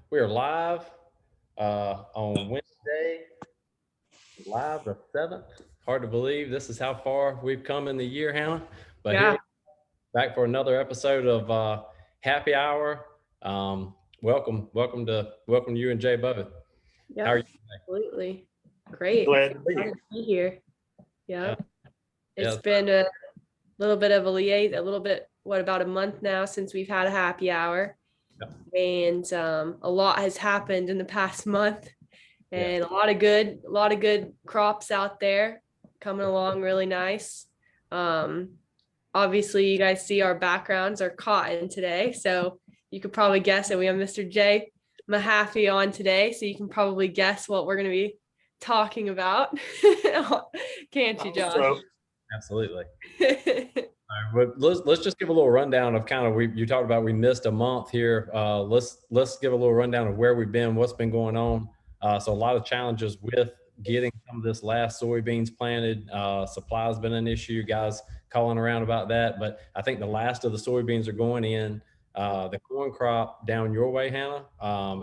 We are live on Wednesday, live the 7th. Hard to believe this is how far we've come in the year, Hannah. But here Yeah, we are back for another episode of Happy Hour. Welcome you and Jay both. How are yep, you absolutely. Great. Glad to be Excited here. to be here. today? Yep. Yeah, It's yeah, been a little bit of a liaison, a little bit, about a month now since we've had a happy hour. yeah, And a lot has happened in the past month yeah. and a lot of good crops out there coming along really nice. Um, Obviously you guys see our backgrounds are cotton today. So you could probably guess that we have Mr. J Mahaffey on today. So you can probably guess what we're going to be talking about. Can't you, Josh? So, Absolutely. All right, well, let's just give a little rundown of kind of you talked about we missed a month here. Let's give a little rundown of where we've been, what's been going on. So a lot of challenges with getting some of this last soybeans planted. Supply's been an issue, guys calling around about that. But I think the last of the soybeans are going in. The corn crop down your way, Hannah,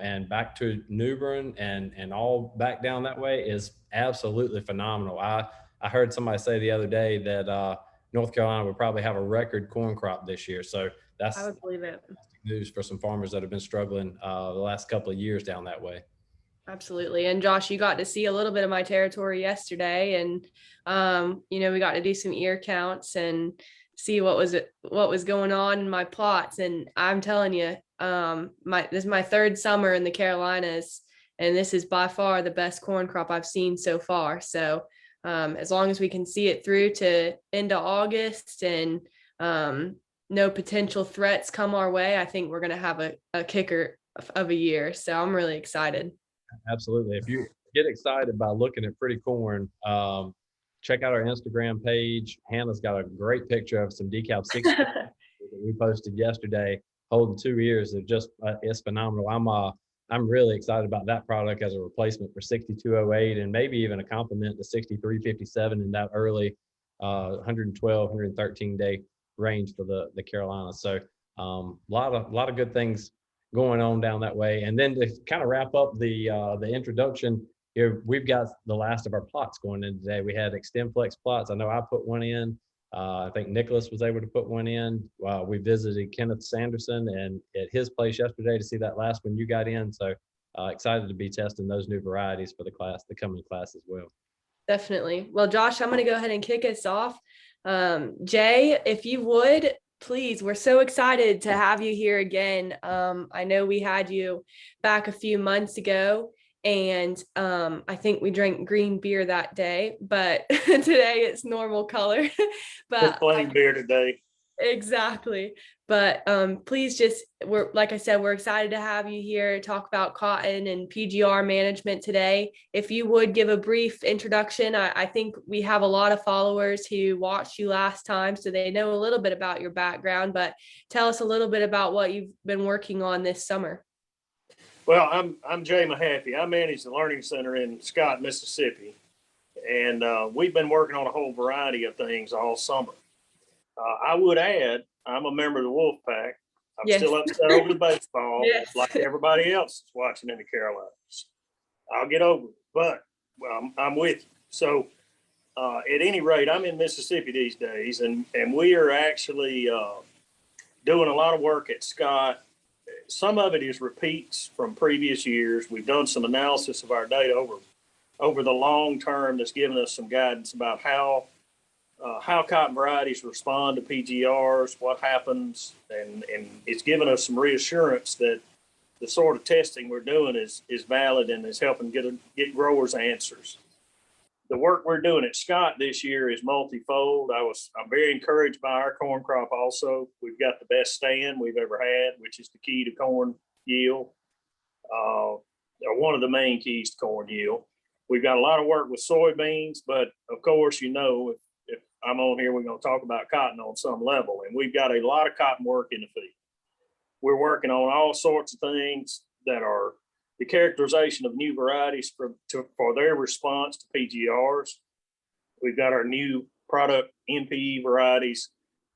and back to New Bern and all back down that way is absolutely phenomenal. I heard somebody say the other day that North Carolina would probably have a record corn crop this year. So I that's would believe it. news for some farmers that have been struggling the last couple of years down that way. Absolutely. And Josh, you got to see a little bit of my territory yesterday, and we got to do some ear counts and see what was going on in my plots. And I'm telling you, this is my third summer in the Carolinas, and this is by far the best corn crop I've seen so far. So as long as we can see it through to into August and no potential threats come our way, I think we're going to have a kicker of a year. So I'm really excited. Absolutely. If you get excited by looking at pretty corn, check out our Instagram page. Hannah's got a great picture of some decal 60 that we posted yesterday, holding 2 ears. It's phenomenal. I'm really excited about that product as a replacement for 6208 and maybe even a complement to 6357 in that early 112, 113 day range for the Carolinas. So lot of good things going on down that way. And then to kind of wrap up the introduction, here we've got the last of our plots going in today. We had Extendflex plots. I know I put one in. I think Nicholas was able to put one in. We visited Kenneth Sanderson and at his place yesterday to see that last one you got in. So excited to be testing those new varieties for the coming class as well. Definitely. Well, Josh, I'm going to go ahead and kick us off. Jay, if you would, please, we're so excited to have you here again. I know we had you back a few months ago, and I think we drank green beer that day, but today it's normal color. just But plain beer today. exactly. But please we're like I said, we're excited to have you here to talk about cotton and PGR management today. If you would give a brief introduction, I think we have a lot of followers who watched you last time, so they know a little bit about your background, but tell us a little bit about what you've been working on this summer. Well, I'm Jay Mahaffey. I manage the Learning Center in Scott, Mississippi, and we've been working on a whole variety of things all summer. I would add, I'm a member of the Wolf Pack. I'm Yes. still upset over the baseball, Yes. like everybody else is watching in the Carolinas. I'll get over it, but I'm with you. So, at any rate, I'm in Mississippi these days, and we are actually doing a lot of work at Scott. Some of it is repeats from previous years. We've done some analysis of our data over the long term that's given us some guidance about how cotton varieties respond to PGRs, what happens, and it's given us some reassurance that the sort of testing we're doing is valid and is helping get growers answers. The work we're doing at Scott this year is multifold. I'm very encouraged by our corn crop also. We've got the best stand we've ever had, which is the key to corn yield, or one of the main keys to corn yield. We've got a lot of work with soybeans, but of course, if I'm on here, we're going to talk about cotton on some level, and we've got a lot of cotton work in the field. We're working on all sorts of things that are the characterization of new varieties for their response to PGRs. We've got our new product NPE varieties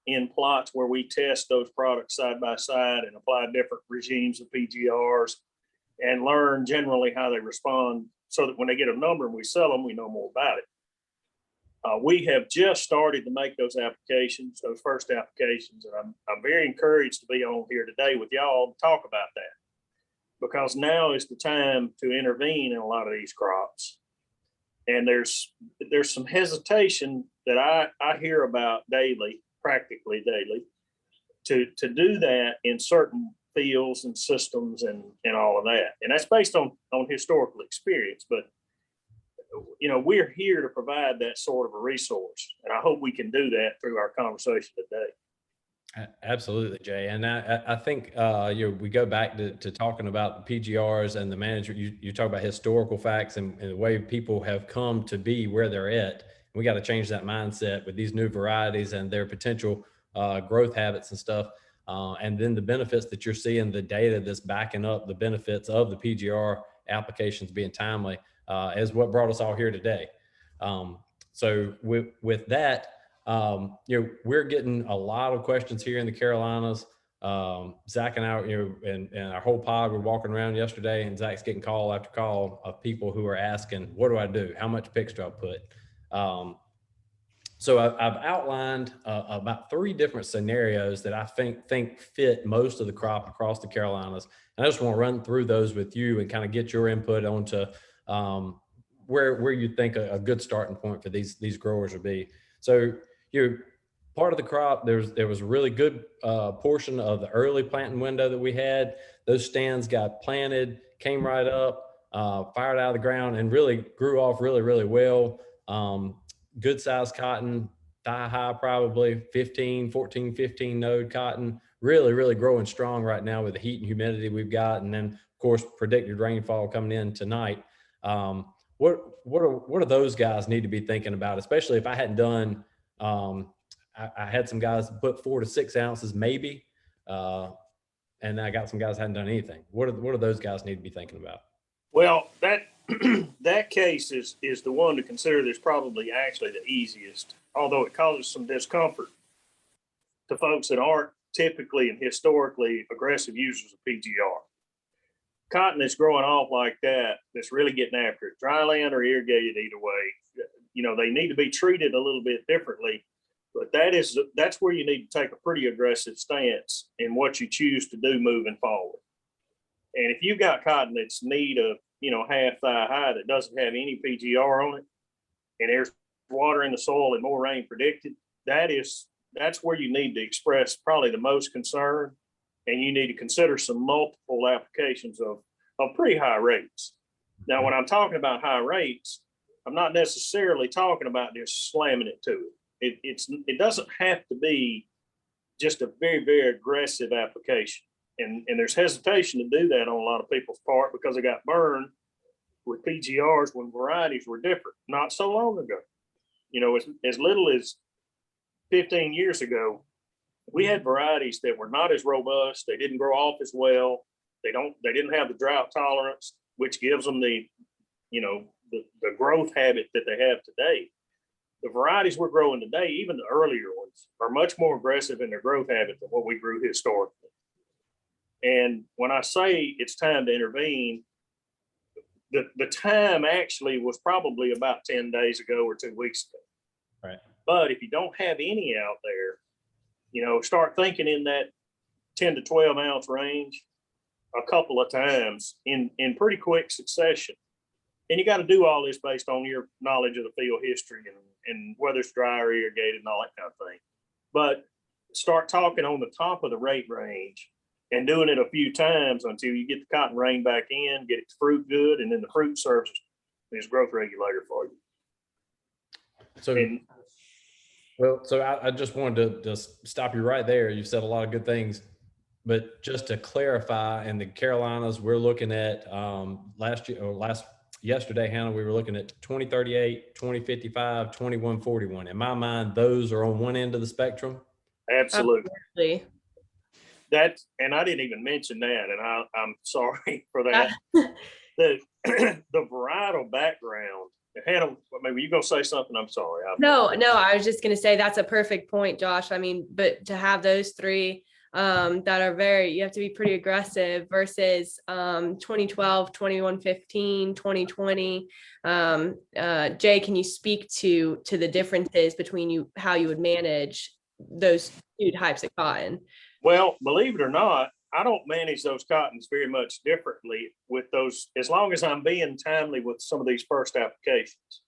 in plots where we test those products side by side and apply different regimes of PGRs. and learn generally how they respond so that when they get a number and we sell them, we know more about it. We have just started to make those applications, those first applications, and I'm very encouraged to be on here today with y'all to talk about that, because now is the time to intervene in a lot of these crops. And there's some hesitation that I hear about daily, practically daily, to do that in certain fields and systems and all of that. And that's based on historical experience. But, you know, we're here to provide that sort of a resource. And I hope we can do that through our conversation today. Absolutely, Jay. And I think we go back to talking about the PGRs and the management. You talk about historical facts and the way people have come to be where they're at. We got to change that mindset with these new varieties and their potential growth habits and stuff. And then the benefits that you're seeing, the data that's backing up the benefits of the PGR applications being timely is what brought us all here today. So with that, we're getting a lot of questions here in the Carolinas. Zach and I, and our whole pod, we're walking around yesterday, and Zach's getting call after call of people who are asking, what do I do? How much picks do I put? So I've outlined about 3 different scenarios that I think fit most of the crop across the Carolinas. And I just want to run through those with you and kind of get your input onto where you think a good starting point for these growers would be. So part of the crop, there was a really good portion of the early planting window that we had. Those stands got planted, came right up, fired out of the ground, and really grew off really, really well. Good size cotton, thigh high, probably 14, 15 node cotton, really, really growing strong right now with the heat and humidity we've got. And then of course, predicted rainfall coming in tonight. What do those guys need to be thinking about, especially if I hadn't done, I had some guys put 4 to 6 ounces maybe, and I got some guys hadn't done anything. What do those guys need to be thinking about? Well, that case is the one to consider that's probably actually the easiest, although it causes some discomfort to folks that aren't typically and historically aggressive users of PGR. Cotton that's growing off like that, that's really getting after it, dry land or irrigated, either way, they need to be treated a little bit differently. But that's where you need to take a pretty aggressive stance in what you choose to do moving forward. And if you've got cotton that's need of, half thigh high that doesn't have any PGR on it, and there's water in the soil and more rain predicted, that's where you need to express probably the most concern. And you need to consider some multiple applications of pretty high rates. Now, when I'm talking about high rates, I'm not necessarily talking about just slamming it to it. It doesn't have to be just a very, very aggressive application. And there's hesitation to do that on a lot of people's part because they got burned with PGRs when varieties were different not so long ago. As little as 15 years ago, we had varieties that were not as robust. They didn't grow off as well. They didn't have the drought tolerance, which gives them the growth habit that they have today. The varieties we're growing today, even the earlier ones, are much more aggressive in their growth habit than what we grew historically. And when I say it's time to intervene, the time actually was probably about 10 days ago or 2 weeks ago. Right. But if you don't have any out there, start thinking in that 10 to 12 ounce range a couple of times in pretty quick succession. And you got to do all this based on your knowledge of the field history and whether it's dry or irrigated and all that kind of thing. But start talking on the top of the rate range and doing it a few times until you get the cotton rain back in, get its fruit good, and then the fruit serves as growth regulator for you. So I just wanted to stop you right there. You've said a lot of good things, but just to clarify, in the Carolinas, we're looking at yesterday, Hannah, we were looking at 2038, 2055, 2141. In my mind, those are on one end of the spectrum. Absolutely. And I didn't even mention that, and I'm sorry for that. The varietal background. Hannah, maybe you gonna say something? I'm sorry. No, I was just gonna say that's a perfect point, Josh. I mean, but to have those 3 that are you have to be pretty aggressive versus 2012, 2115, 2020. Jay, can you speak to the differences between how you would manage those two types of cotton? Well, believe it or not, I don't manage those cottons very much differently with those, as long as I'm being timely with some of these first applications.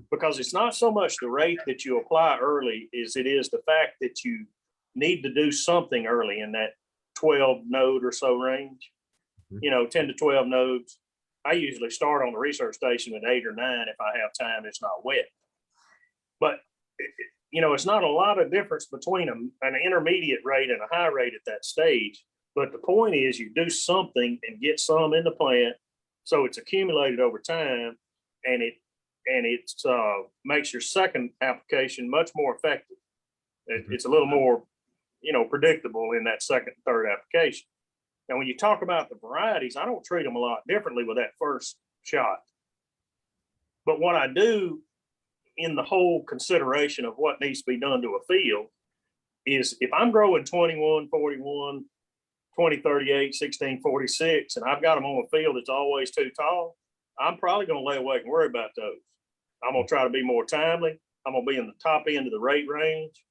Because it's not so much the rate that you apply early as it is the fact that you need to do something early in that 12 node or so range, 10 to 12 nodes. I usually start on the research station at 8 or 9 if I have time, it's not wet. But, it's not a lot of difference between an intermediate rate and a high rate at that stage. But the point is you do something and get some in the plant so it's accumulated over time, and it makes your second application much more effective. It's a little more, predictable in that second, third application. Now, when you talk about the varieties, I don't treat them a lot differently with that first shot. But what I do in the whole consideration of what needs to be done to a field is if I'm growing 2141, 2038, 1646, and I've got them on a field that's always too tall, I'm probably going to lay awake and worry about those. I'm going to try to be more timely. I'm going to be in the top end of the rate range,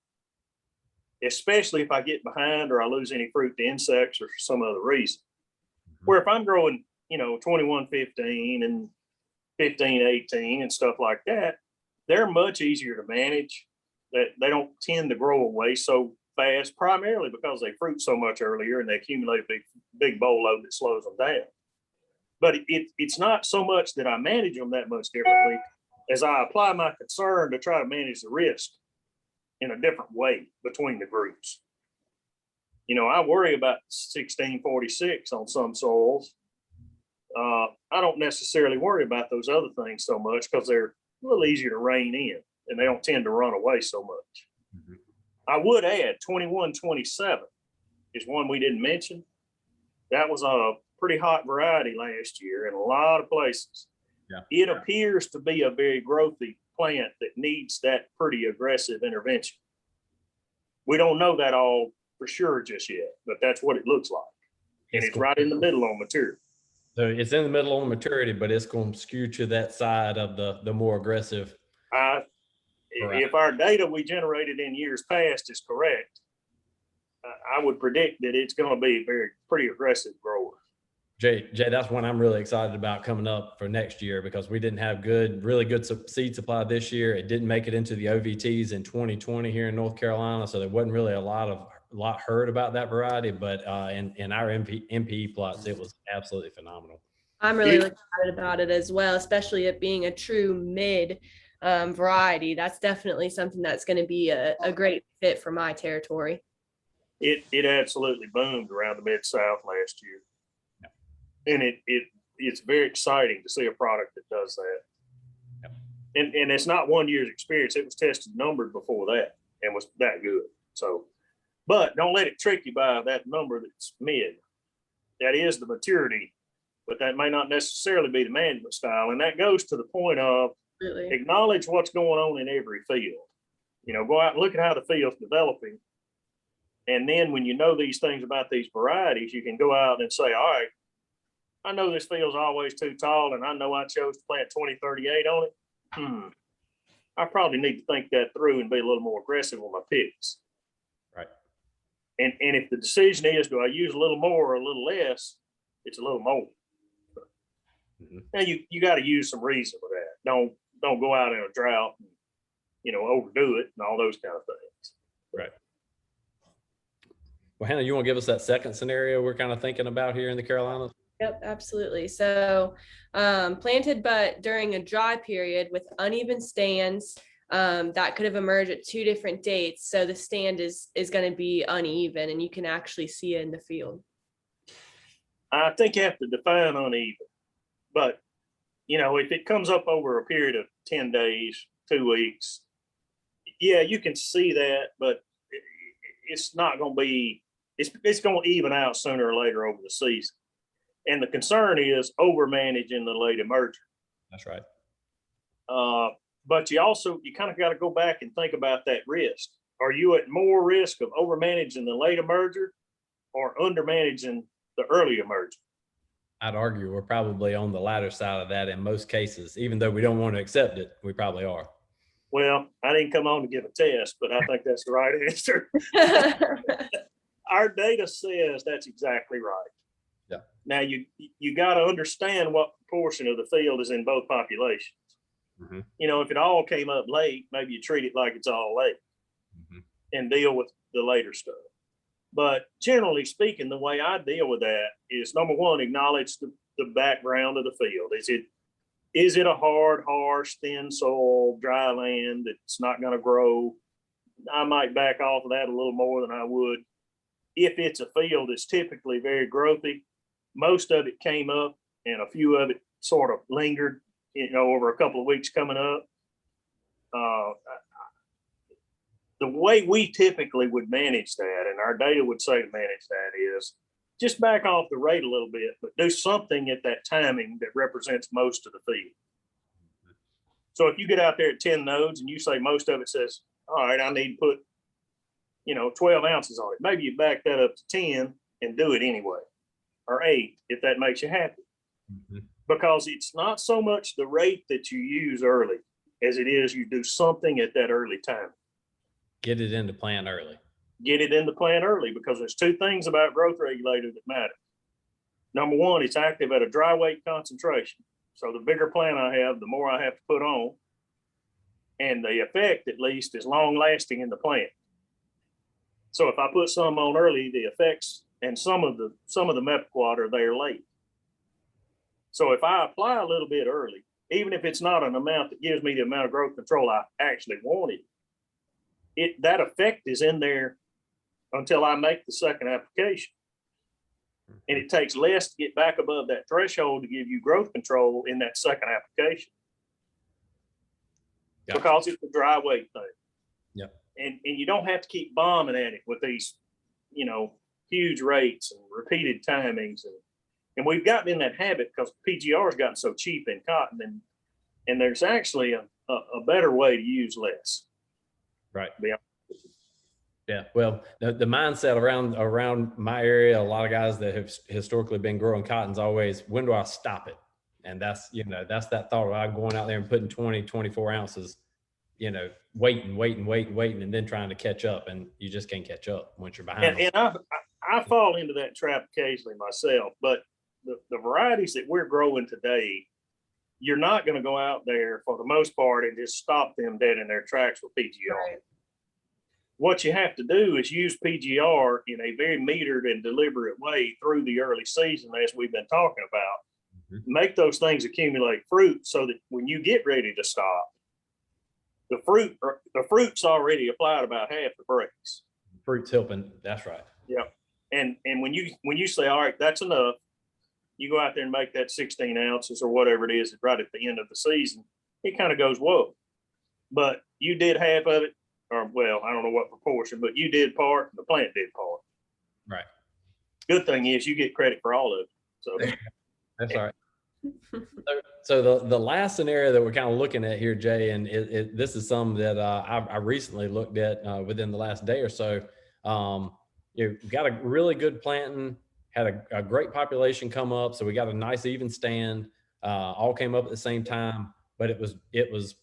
especially if I get behind or I lose any fruit to insects or for some other reason. Where if I'm growing, 2115 and 1518 and stuff like that, they're much easier to manage. That they don't tend to grow away so fast, primarily because they fruit so much earlier and they accumulate a big boll load that slows them down. But it's not so much that I manage them that much differently as I apply my concern to try to manage the risk in a different way between the groups. I worry about 1646 on some soils. I don't necessarily worry about those other things so much because they're a little easier to rein in and they don't tend to run away so much. I would add 2127 is one we didn't mention. That was a pretty hot variety last year in a lot of places. Yeah. It appears to be a very growthy plant that needs that pretty aggressive intervention. We don't know that all for sure just yet, but that's what it looks like. And it's right in the middle on maturity. So it's in the middle on maturity, but it's going to skew to that side of the more aggressive. If our data we generated in years past is correct, I would predict that it's going to be a pretty aggressive grower. Jay, that's one I'm really excited about coming up for next year because we didn't have really good seed supply this year. It didn't make it into the OVTs in 2020 here in North Carolina, so there wasn't really a lot heard about that variety. But in our MPE plots, it was absolutely phenomenal. I'm really excited about it as well, especially it being a true mid variety. That's definitely something that's going to be a great fit for my territory. It absolutely boomed around the Mid-South last year. And it's very exciting to see a product that does that. Yep. And it's not 1 year's experience. It was tested numbered before that and was that good. So, but don't let it trick you by that number that's mid. That is the maturity, but that may not necessarily be the management style. And that goes to the point of acknowledge what's going on in every field. Go out and look at how the field's developing. And then when you know these things about these varieties, you can go out and say, all right, I know this field's always too tall, and I know I chose to plant 2038 on it. I probably need to think that through and be a little more aggressive on my picks. Right. And if the decision is, do I use a little more or a little less, it's a little more. Now you got to use some reason with that. Don't go out in a drought and, overdo it and all those kind of things. Right. Well, Hannah, you want to give us that second scenario we're kind of thinking about here in the Carolinas? Yep, absolutely. So planted, but during a dry period with uneven stands that could have emerged at two different dates. So the stand is going to be uneven and you can actually see it in the field. I think you have to define uneven, but if it comes up over a period of 10 days, 2 weeks, yeah, you can see that, but it's not going to be, it's going to even out sooner or later over the season. And the concern is over managing the late emerger. That's right. But you kind of got to go back and think about that risk. Are you at more risk of over managing the late emerger or under managing the early emergent? I'd argue we're probably on the latter side of that in most cases, even though we don't want to accept it. We probably are. Well, I didn't come on to give a test, but I think that's the right answer. Our data says that's exactly right. Yeah. Now you got to understand what proportion of the field is in both populations. Mm-hmm. You know, if it all came up late, maybe you treat it like it's all late and deal with the later stuff. But generally speaking, the way I deal with that is, number one, acknowledge the background of the field. Is it a hard, harsh, thin soil, dry land that's not going to grow? I might back off of that a little more than I would. If it's a field that's typically very growthy, most of it came up and a few of it sort of lingered, you know, over a couple of weeks coming up. The way we typically would manage that, and our data would say to manage that, is just back off the rate a little bit, but do something at that timing that represents most of the field. So if you get out there at 10 nodes and you say most of it says, all right, I need to put, you know, 12 ounces on it, maybe you back that up to 10 and do it anyway, or 8 if that makes you happy. Because it's not so much the rate that you use early as it is you do something at that early time. Get it into plant early. Get it in the plant early, because there's two things about growth regulator that matter. Number one, it's active at a dry weight concentration. So the bigger plant I have, the more I have to put on. And the effect, at least, is long lasting in the plant. So if I put some on early, the effects and some of the Mepiquat are there late. So if I apply a little bit early, even if it's not an amount that gives me the amount of growth control I actually wanted, that effect is in there until I make the second application. And it takes less to get back above that threshold to give you growth control in that second application. Gotcha. Because it's a dry weight thing. Yep. And you don't have to keep bombing at it with these, you know, huge rates and repeated timings. And we've gotten in that habit because PGR has gotten so cheap in cotton, and there's actually a better way to use less. Right. Yeah. Well, the mindset around my area, a lot of guys that have historically been growing cotton's always, when do I stop it? And that's, you know, that's that thought of I'm going out there and putting 20, 24 ounces, you know, waiting, and then trying to catch up. And you just can't catch up once you're behind. And I fall into that trap occasionally myself, but the varieties that we're growing today, you're not going to go out there for the most part and just stop them dead in their tracks with PGR. Right. What you have to do is use PGR in a very metered and deliberate way through the early season, as we've been talking about. Make those things accumulate fruit so that when you get ready to stop, the fruit's already applied about half the brakes. Fruit's helping. That's right. Yeah. And when you say, all right, that's enough, you go out there and make that 16 ounces or whatever it is right at the end of the season, it kind of goes, whoa. But you did half of it, or well, I don't know what proportion, but you did part, and the plant did part. Right. Good thing is you get credit for all of it. So that's all right. So the last scenario that we're kind of looking at here, Jay, and this is something that I recently looked at within the last day or so. You've got a really good planting, had a great population come up, so we got a nice even stand. All came up at the same time, but it was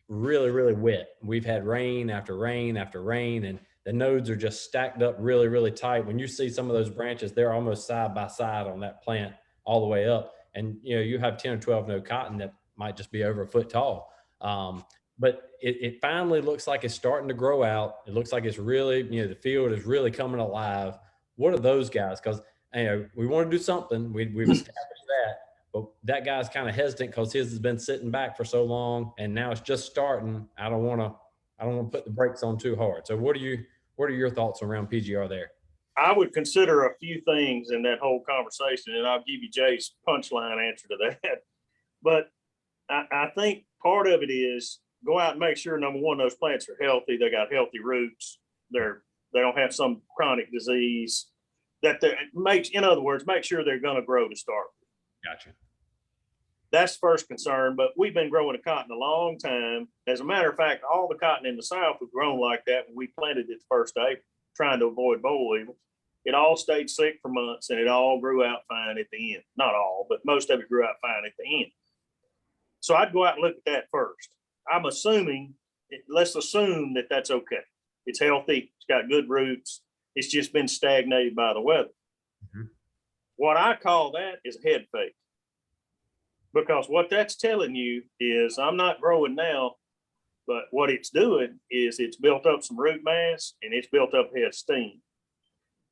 really, really wet. We've had rain after rain after rain, and the nodes are just stacked up really, really tight. When you see some of those branches, they're almost side by side on that plant all the way up. And, you know, you have 10 or 12 node cotton that might just be over a foot tall. But it finally looks like it's starting to grow out. It looks like it's really, you know, the field is really coming alive. What are those guys? Because, you know, we want to do something. We've established that. But that guy's kind of hesitant because his has been sitting back for so long, and now it's just starting. I don't want to put the brakes on too hard. So what are your thoughts around PGR there? I would consider a few things in that whole conversation, and I'll give you Jay's punchline answer to that. But I think part of it is go out and make sure, number one, those plants are healthy. They got healthy roots. They don't have some chronic disease. In other words, make sure they're going to grow to start with. Gotcha. That's first concern, but we've been growing a cotton a long time. As a matter of fact, all the cotton in the South was grown like that when we planted it the first day, trying to avoid boll weevil. It all stayed sick for months, and it all grew out fine at the end. Not all, but most of it grew out fine at the end. So I'd go out and look at that first. I'm assuming, let's assume that that's okay. It's healthy. It's got good roots. It's just been stagnated by the weather. Mhm. What I call that is a head fake. Because what that's telling you is I'm not growing now, but what it's doing is it's built up some root mass and it's built up head steam.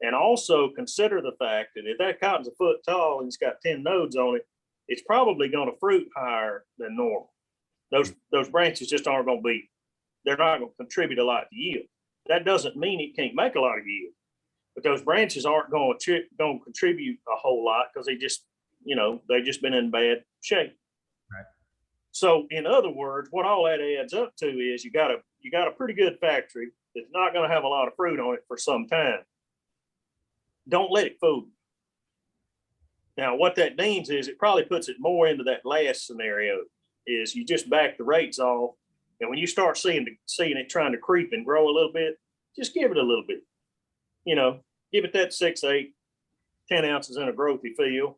And also consider the fact that if that cotton's a foot tall and it's got 10 nodes on it, it's probably going to fruit higher than normal. Those branches just aren't going to be, they're not going to contribute a lot to yield. That doesn't mean it can't make a lot of yield, but those branches aren't going to contribute a whole lot because they just, they've just been in bad shape. Right. So in other words, what all that adds up to is you got a pretty good factory that's not going to have a lot of fruit on it for some time. Don't let it fool you. Now, what that means is it probably puts it more into that last scenario, is you just back the rates off. And when you start seeing it trying to creep and grow a little bit, just give it a little bit. Give it that 6, 8, 10 ounces in a growthy field.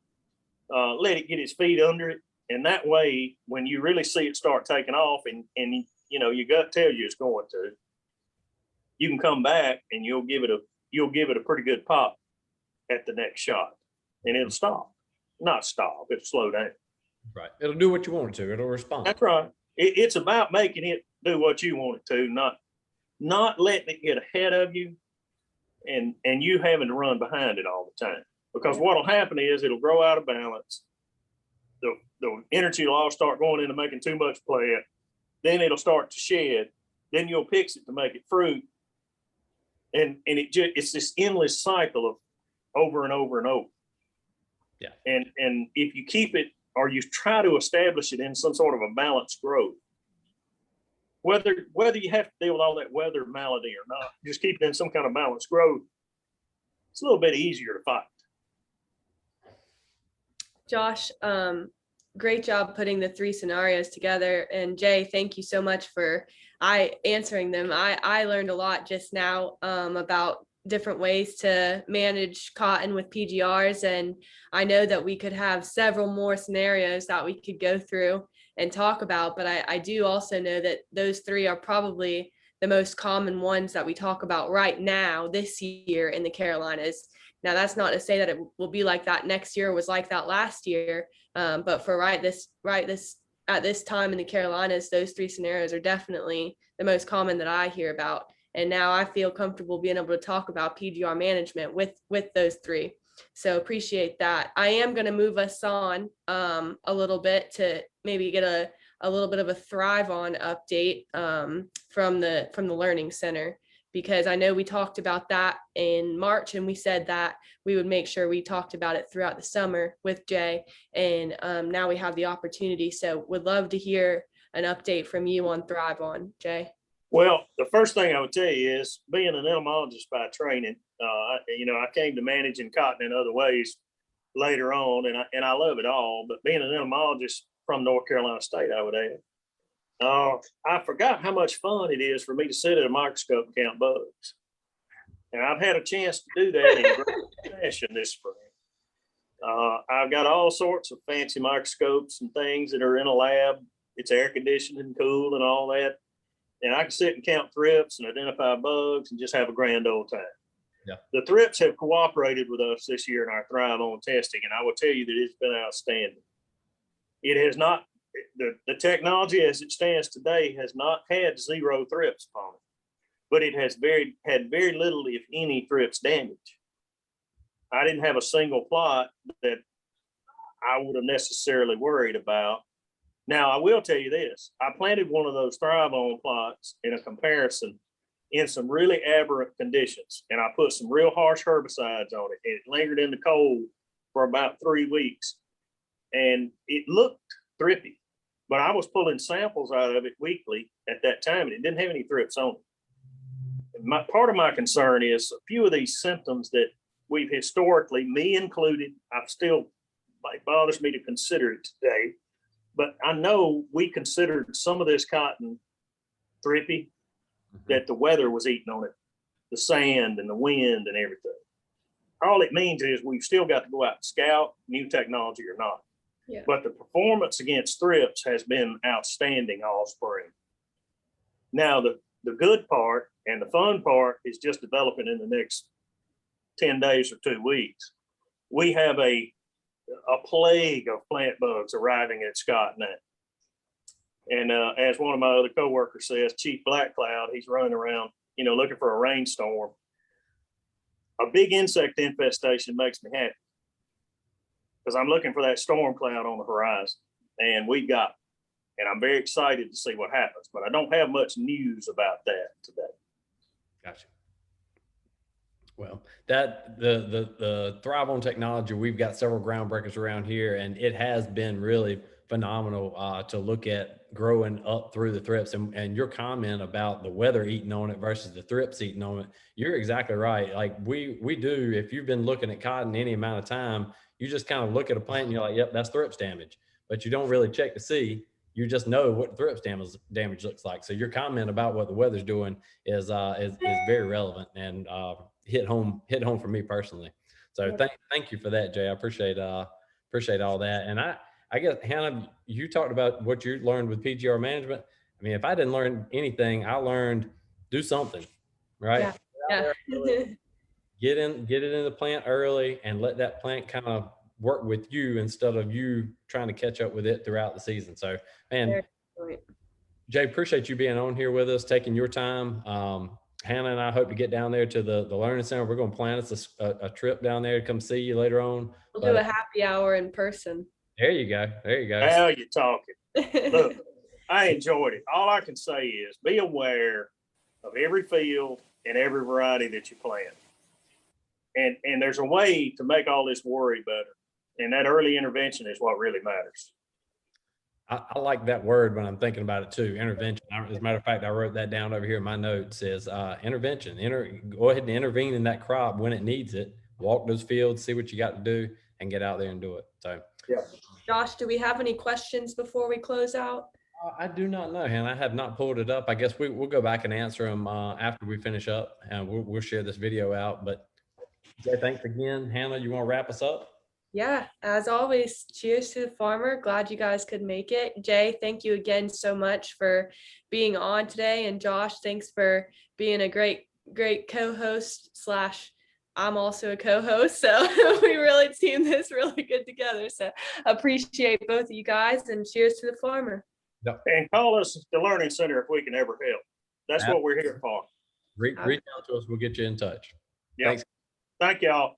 Let it get its feet under it. And that way, when you really see it start taking off and your gut tells you it's going to, you can come back and you'll give it a pretty good pop at the next shot. And it'll stop. Not stop, it'll slow down. Right. It'll do what you want it to. It'll respond. That's right. It's about making it do what you want it to, not letting it get ahead of you and you having to run behind it all the time. Because what'll happen is it'll grow out of balance. The energy will all start going into making too much plant. Then it'll start to shed. Then you'll fix it to make it fruit. And it's this endless cycle of over and over and over. Yeah. And if you keep it, or you try to establish it in some sort of a balanced growth, whether you have to deal with all that weather malady or not, just keep it in some kind of balanced growth, it's a little bit easier to fight. Josh, great job putting the 3 scenarios together. And Jay, thank you so much for answering them. I learned a lot just now about different ways to manage cotton with PGRs. And I know that we could have several more scenarios that we could go through and talk about, but I do also know that those 3 are probably the most common ones that we talk about right now this year in the Carolinas. Now, that's not to say that it will be like that next year, was like that last year. But for at this time in the Carolinas, those 3 scenarios are definitely the most common that I hear about. And now I feel comfortable being able to talk about PGR management with those 3. So appreciate that. I am going to move us on a little bit to maybe get a little bit of a Thrive On update from the Learning Center, because I know we talked about that in March and we said that we would make sure we talked about it throughout the summer with Jay. And now we have the opportunity. So would love to hear an update from you on Thrive On, Jay. Well, the first thing I would tell you is, being an entomologist by training, I came to managing cotton in other ways later on, and I love it all. But being an entomologist from North Carolina State, I would add, I forgot how much fun it is for me to sit at a microscope and count bugs. And I've had a chance to do that in great fashion this spring. I've got all sorts of fancy microscopes and things that are in a lab. It's air conditioned and cool and all that. And I can sit and count thrips and identify bugs and just have a grand old time. Yeah. The thrips have cooperated with us this year in our Thrive On testing, and I will tell you that it's been outstanding. It has not, the technology as it stands today has not had 0 thrips upon it, but it has had very little, if any, thrips damage. I didn't have a single plot that I would have necessarily worried about. Now, I will tell you this. I planted one of those Thrive On plots in a comparison in some really aberrant conditions, and I put some real harsh herbicides on it. And it lingered in the cold for about 3 weeks, and it looked thrippy, but I was pulling samples out of it weekly at that time, and it didn't have any thrips on it. Part of my concern is a few of these symptoms that we've historically, me included, it bothers me to consider it today. But I know we considered some of this cotton thrippy, that the weather was eating on it, the sand and the wind and everything. all it means is we've still got to go out and scout new technology or not. Yeah. But the performance against thrips has been outstanding all spring. Now, the good part and the fun part is just developing in the next 10 days or 2 weeks. We have a plague of plant bugs arriving at Scott now. And as one of my other coworkers says, Chief Black Cloud, he's running around, looking for a rainstorm. A big insect infestation makes me happy because I'm looking for that storm cloud on the horizon, and we got it. And I'm very excited to see what happens, but I don't have much news about that today. Gotcha. Well, that the Thrive On technology, we've got several groundbreakers around here, and it has been really phenomenal to look at growing up through the thrips. And your comment about the weather eating on it versus the thrips eating on it, you're exactly right. Like we do, if you've been looking at cotton any amount of time, you just kind of look at a plant and you're like, yep, that's thrips damage, but you don't really check to see. You just know what thrips damage looks like. So your comment about what the weather's doing is very relevant and hit home for me personally. So thank you for that, Jay. I appreciate all that. And I guess, Hannah, you talked about what you learned with PGR management. I mean, if I didn't learn anything, I learned do something, right? Yeah. Get it in the plant early and let that plant kind of work with you instead of you trying to catch up with it throughout the season. So, man, Jay, appreciate you being on here with us, taking your time. Hannah and I hope to get down there to the Learning Center. We're going to plan us a trip down there to come see you later on. We'll do a happy hour in person. There you go. Now you're talking. Look, I enjoyed it. All I can say is be aware of every field and every variety that you plant. And there's a way to make all this worry better. And that early intervention is what really matters. I like that word when I'm thinking about it too, intervention. As a matter of fact, I wrote that down over here in my notes is intervention. Go ahead and intervene in that crop when it needs it. Walk those fields, see what you got to do, and get out there and do it. So, yeah. Josh, do we have any questions before we close out? I do not know, Hannah. I have not pulled it up. I guess we'll go back and answer them after we finish up, and we'll share this video out. But Jay, thanks again. Hannah, you want to wrap us up? Yeah, as always, cheers to the farmer. Glad you guys could make it. Jay, thank you again so much for being on today. And Josh, thanks for being a great co-host / I'm also a co-host. So we really teamed this really good together. So appreciate both of you guys and cheers to the farmer. Yep. And call us at the Learning Center if we can ever help. That's what we're here for. Reach out to us. We'll get you in touch. Yeah. Thank y'all.